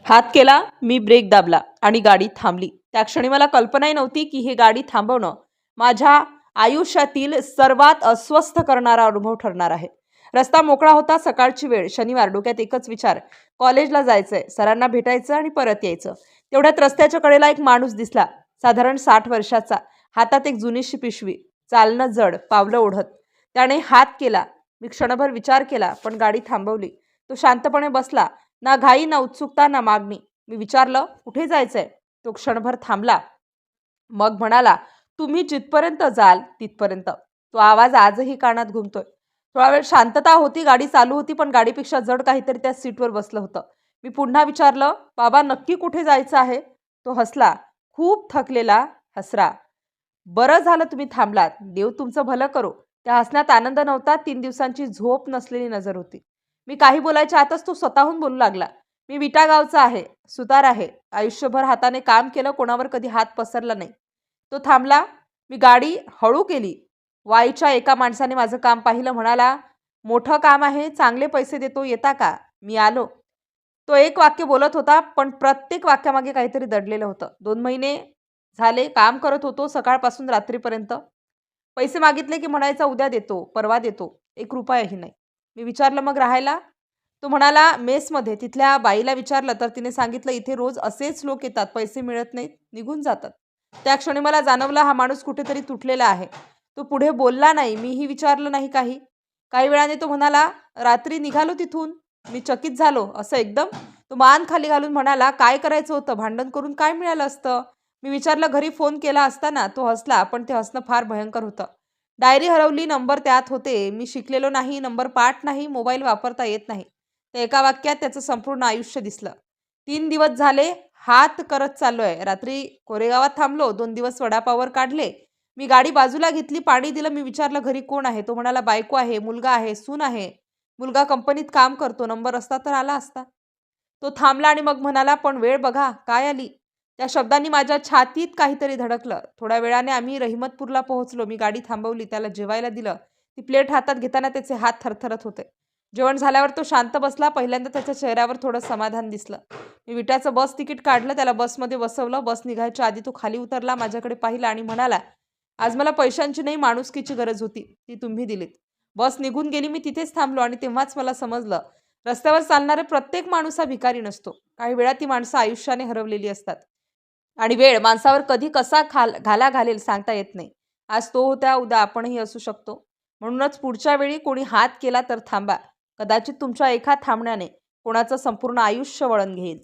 हात केला, मी ब्रेक दाबला आणि गाडी थांबली. त्या क्षणी मला कल्पनाही नव्हती की हे गाडी थांबवणं माझ्या आयुष्यातील सर्वात अस्वस्थ करणारा अनुभव ठरणार आहे. रस्ता मोकळा होता, सकाळची वेळ, शनिवार. डोक्यात एकच विचार, कॉलेजला जायचंय, सरांना भेटायचं आणि परत यायचं. तेवढ्यात रस्त्याच्या कडेला एक माणूस दिसला, साधारण 60 वर्षाचा, हातात एक जुनीशी पिशवी, चालणं जड, पावलं ओढत. त्याने हात केला. मी क्षणभर विचार केला, पण गाडी थांबवली. तो शांतपणे बसला, ना घाई, ना उत्सुकता, ना मागणी. मी विचारलं, कुठे जायचंय? तो क्षणभर थांबला, मग म्हणाला, तुम्ही जिथपर्यंत जाल तिथपर्यंत. तो आवाज आजही कानात घुमतोय. थोडा वेळ शांतता होती. गाडी चालू होती, पण गाडीपेक्षा जड काहीतरी त्या सीटवर बसलं होतं. मी पुन्हा विचारलं, बाबा नक्की कुठे जायचं आहे? तो हसला, खूप थकलेला हसरा. बरं झालं तुम्ही थांबलात. देव तुमचं भलं करो. त्या हसण्यात आनंद नव्हता, 3 दिवसांची झोप नसलेली नजर होती. मी काही बोलायच्या आतच तो स्वतःहून बोलू लागला. मी विटा गावचा आहे, सुतार आहे. आयुष्यभर हाताने काम केलं, कोणावर कधी हात पसरला नाही. तो थांबला. मी गाडी हळू केली. वाईच्या एका माणसाने माझं काम पाहिलं, म्हणाला, मोठं काम आहे, चांगले पैसे देतो, येता का? मी आलो. तो एक वाक्य बोलत होता, पण प्रत्येक वाक्यामागे काहीतरी दडलेलं होतं. 2 महिने झाले काम करत होतो, सकाळपासून रात्रीपर्यंत. पैसे मागितले की म्हणायचा उद्या देतो, परवा देतो. 1 रुपयाही नाही. मी विचारलं, मग राहायला? तो म्हणाला, मेसमध्ये. तिथल्या बाईला विचारलं तर तिने सांगितलं, इथे रोज असेच लोक येतात, पैसे मिळत नाहीत, निघून जातात. त्या क्षणी मला जाणवलं, हा माणूस कुठेतरी तुटलेला आहे. तो पुढे बोलला नाही. मीही विचारलं नाही काही. काही वेळाने तो म्हणाला, रात्री निघालो तिथून. मी चकित झालो. असं एकदम? तो मान खाली घालून म्हणाला, काय करायचं होतं? भांडण करून काय मिळालं असतं? मी विचारलं, घरी फोन केला असता ना? तो हसला, पण ते हसणं फार भयंकर होतं. डायरी हरवली, नंबर त्यात होते. मी शिकलेलो नाही, नंबर पाठ नाही, मोबाईल वापरता येत नाही. त्या एका वाक्यात त्याचं संपूर्ण आयुष्य दिसलं. 3 दिवस झाले हात करत चाललोय. रात्री कोरेगावात थांबलो, 2 दिवस वडापाववर काढले. मी गाडी बाजूला घेतली, पाणी दिलं. मी विचारलं, घरी कोण आहे? तो म्हणाला, बायको आहे, मुलगा आहे, सून आहे. मुलगा कंपनीत काम करतो, नंबर असता तर आला असता. तो थांबला आणि मग म्हणाला, पण वेळ बघा काय आली. त्या शब्दांनी माझ्या छातीत काहीतरी धडकलं. थोड्या वेळाने आम्ही रहिमतपूरला पोहोचलो. मी गाडी थांबवली, त्याला जेवायला दिलं. ती प्लेट हातात घेताना त्याचे हात थरथरत होते. जेवण झाल्यावर तो शांत बसला. पहिल्यांदा त्याच्या चेहऱ्यावर थोडं समाधान दिसलं. मी विट्याचं बस तिकीट काढलं, त्याला बसमध्ये बसवलं. बस निघायच्या आधी तो खाली उतरला, माझ्याकडे पाहिला आणि म्हणाला, आज मला पैशांची नाही, माणुसकीची गरज होती, ती तुम्ही दिलीत. बस निघून गेली. मी तिथेच थांबलो आणि तेव्हाच मला समजलं, रस्त्यावर चालणारे प्रत्येक माणूस हा भिकारी नसतो. काही वेळा ती माणसं आयुष्याने हरवलेली असतात आणि वेळ माणसावर कधी कसा घाला घालेल सांगता येत नाही. आज तो होता, उद्या आपणही असू शकतो. म्हणूनच पुढच्या वेळी कोणी हात केला तर थांबा. कदाचित तुमच्या एका थांबण्याने कोणाचं संपूर्ण आयुष्य वळण घेईल.